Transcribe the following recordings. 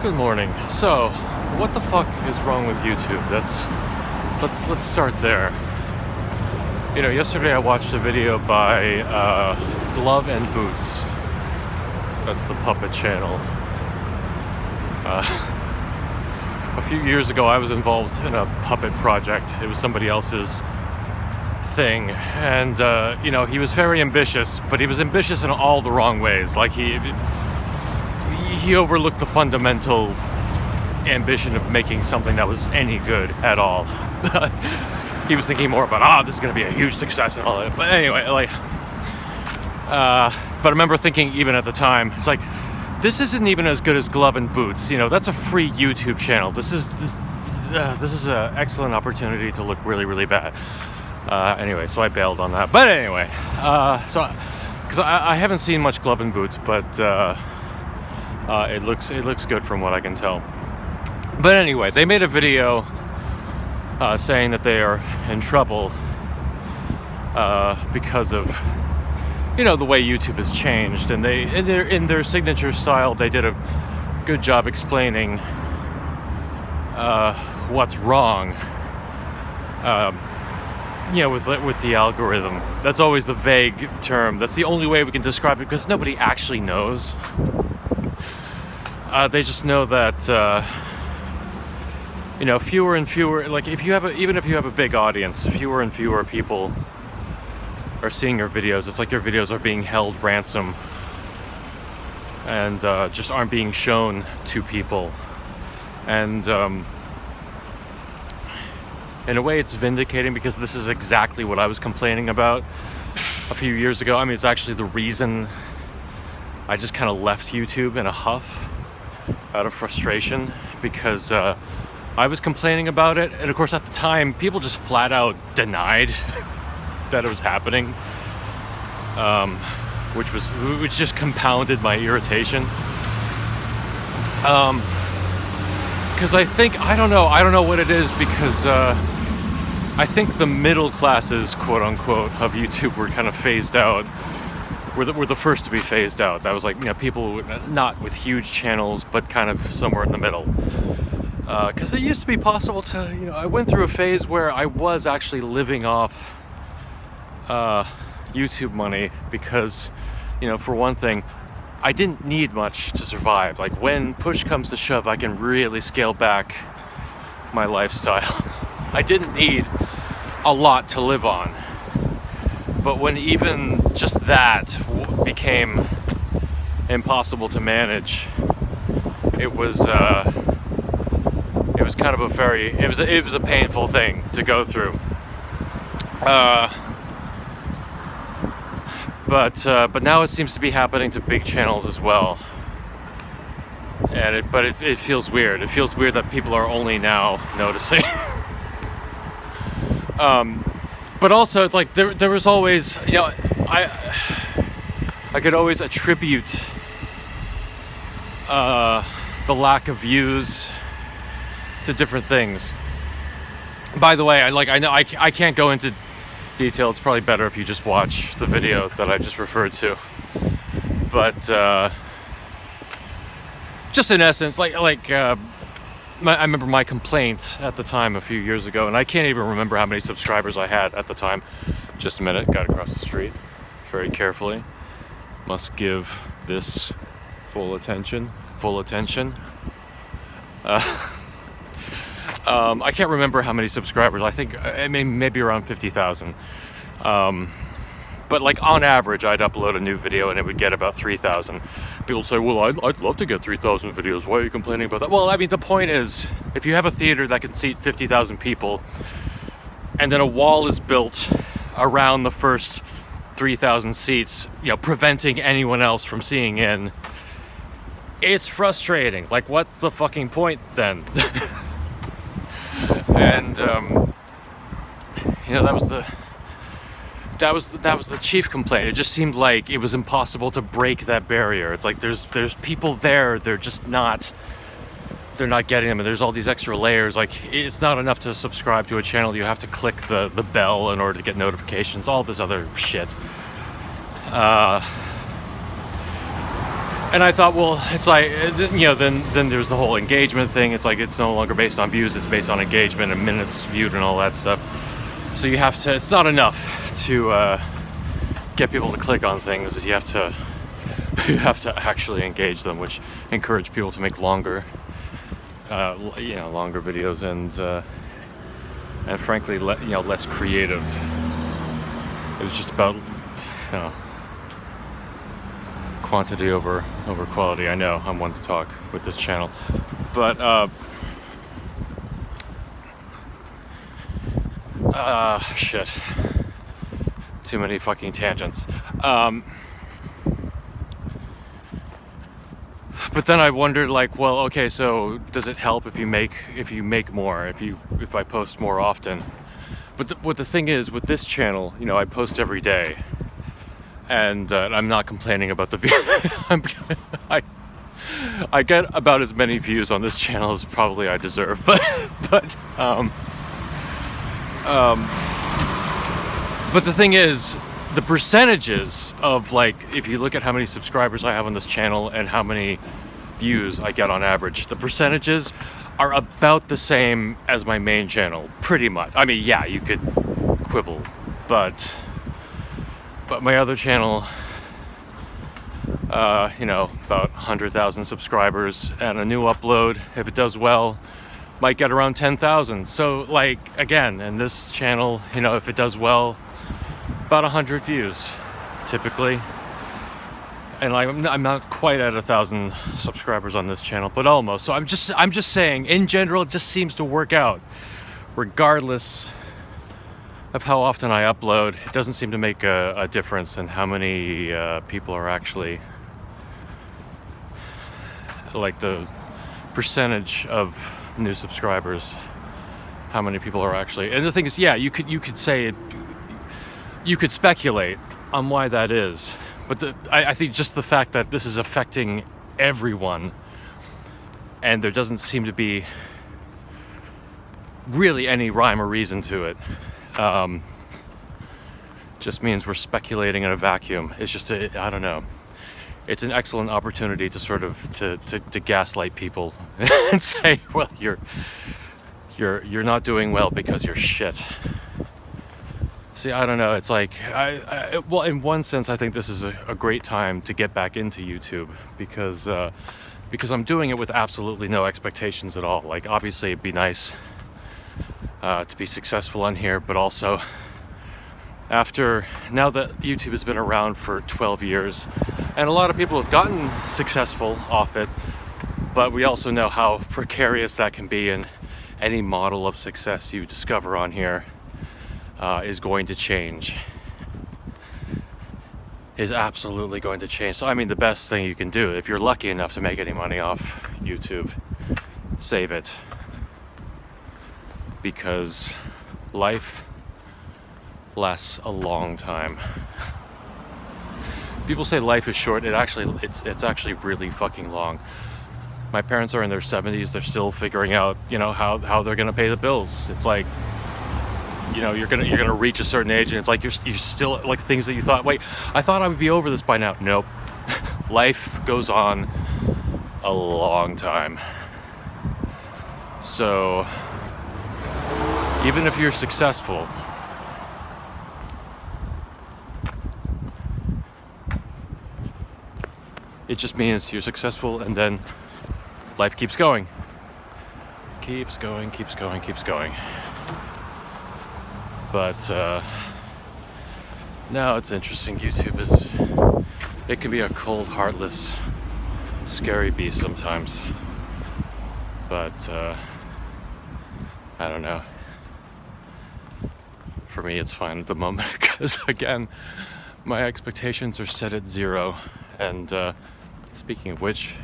Good morning. So, what the fuck is wrong with YouTube? Let's start there. You know, yesterday I watched a video by Glove and Boots. That's the puppet channel. A few years ago, I was involved in a puppet project. It was somebody else's thing, and you know, he was very ambitious, but he was ambitious in all the wrong ways. Like he overlooked the fundamental ambition of making something that was any good at all. He was thinking more about, this is going to be a huge success and all that. But anyway, but I remember thinking even at the time, it's like, this isn't even as good as Glove and Boots. You know, that's a free YouTube channel. This is an excellent opportunity to look really, really bad. Anyway, so I bailed on that. But anyway, because I haven't seen much Glove and Boots, but it looks good from what I can tell. But anyway, they made a video saying that they are in trouble because of, you know, the way YouTube has changed, and they in their signature style they did a good job explaining what's wrong. You know, with the algorithm. That's always the vague term. That's the only way we can describe it, because nobody actually knows. They just know that you know, fewer and fewer, like even if you have a big audience, fewer and fewer people are seeing your videos. It's like your videos are being held ransom and just aren't being shown to people. And in a way, it's vindicating, because this is exactly what I was complaining about a few years ago. I mean, it's actually the reason I just kind of left YouTube in a huff out of frustration, because I was complaining about it, and of course at the time people just flat out denied that it was happening, which just compounded my irritation. Because I don't know what it is, because I think the middle classes, quote unquote, of YouTube were kind of phased out. Were the first to be phased out. That was like, you know, people not with huge channels, but kind of somewhere in the middle. Because it used to be possible to, you know, I went through a phase where I was actually living off YouTube money, because, you know, for one thing, I didn't need much to survive. Like, when push comes to shove, I can really scale back my lifestyle. I didn't need a lot to live on. But when even just that became impossible to manage, it was kind of it was a painful thing to go through. But now it seems to be happening to big channels as well. And it feels weird. It feels weird that people are only now noticing. But also, it's like there was always, you know, I could always attribute the lack of views to different things. By the way, I know I can't go into detail. It's probably better if you just watch the video that I just referred to. But just in essence, I remember my complaint at the time a few years ago, and I can't even remember how many subscribers I had at the time. Just a minute, got across the street very carefully. Must give this full attention. I can't remember how many subscribers. I think maybe around 50,000. But like on average, I'd upload a new video and it would get about 3,000. People say, well, I'd love to get 3,000 videos. Why are you complaining about that? Well, I mean, the point is, if you have a theater that can seat 50,000 people, and then a wall is built around the first 3,000 seats, you know, preventing anyone else from seeing in, it's frustrating. Like, what's the fucking point then? And you know, that was the chief complaint. It just seemed like it was impossible to break that barrier. It's like there's people there, they're not getting them, and there's all these extra layers. Like, it's not enough to subscribe to a channel. You have to click the bell in order to get notifications, all this other shit. And I thought, well, it's like, then there's the whole engagement thing. It's like it's no longer based on views; it's based on engagement and minutes viewed and all that stuff. So you have to. It's not enough to get people to click on things. You have to actually engage them, which encourage people to make longer, longer videos and frankly, less creative. It was just about, quantity over quality. I know I'm one to talk with this channel, but shit, too many fucking tangents. But then I wondered, like, well, okay, so does it help if you make more, if I post more often? But what the thing is with this channel, I post every day, and I'm not complaining about the views. I get about as many views on this channel as probably I deserve, but the thing is, the percentages of, like, if you look at how many subscribers I have on this channel and how many views I get on average, the percentages are about the same as my main channel, pretty much. I mean, yeah, you could quibble, but my other channel, about 100,000 subscribers, and a new upload, if it does well, might get around 10,000. So, like, again, and this channel, if it does well, about 100 views, typically. And I'm not quite at 1,000 subscribers on this channel, but almost. So I'm just saying, in general, it just seems to work out, regardless of how often I upload. It doesn't seem to make a difference in how many people are actually, like, the percentage of new subscribers, how many people are actually. And the thing is, yeah, you could say it. You could speculate on why that is. But I think just the fact that this is affecting everyone, and there doesn't seem to be really any rhyme or reason to it, just means we're speculating in a vacuum. It's just, I don't know. It's an excellent opportunity to sort of to gaslight people and say, well, you're not doing well because you're shit. See, I don't know. It's like, well, in one sense, I think this is a great time to get back into YouTube because I'm doing it with absolutely no expectations at all. Like, obviously, it'd be nice to be successful on here, but also now that YouTube has been around for 12 years, and a lot of people have gotten successful off it, but we also know how precarious that can be, and any model of success you discover on here is going to change. Is absolutely going to change. So, I mean, the best thing you can do, if you're lucky enough to make any money off YouTube, save it. Because life lasts a long time. People say life is short. It's actually really fucking long. My parents are in their 70s. They're still figuring out, how they're gonna pay the bills. It's like, you're gonna reach a certain age, and it's like you're still, like, things that you thought, wait, I thought I would be over this by now. Nope. Life goes on a long time. So even if you're successful, it just means you're successful, and then life keeps going. Keeps going. But no, it's interesting. YouTube it can be a cold, heartless, scary beast sometimes. But I don't know. For me, it's fine at the moment because, again, my expectations are set at 0. And speaking of which,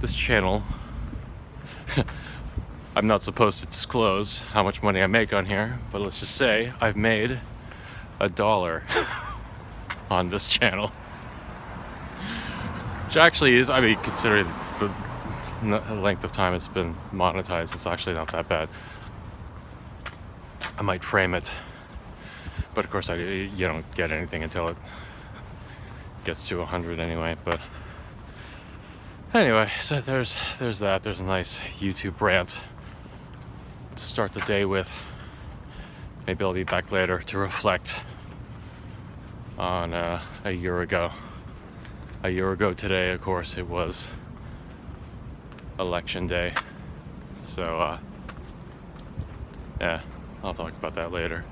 this channel, I'm not supposed to disclose how much money I make on here, but let's just say I've made $1 on this channel. Which actually is, considering the length of time it's been monetized, it's actually not that bad. I might frame it, but of course you don't get anything until it gets to 100 anyway. But Anyway, so there's that. There's a nice YouTube rant to start the day with. Maybe I'll be back later to reflect on a year ago. A year ago today, of course, it was election day. So, yeah, I'll talk about that later.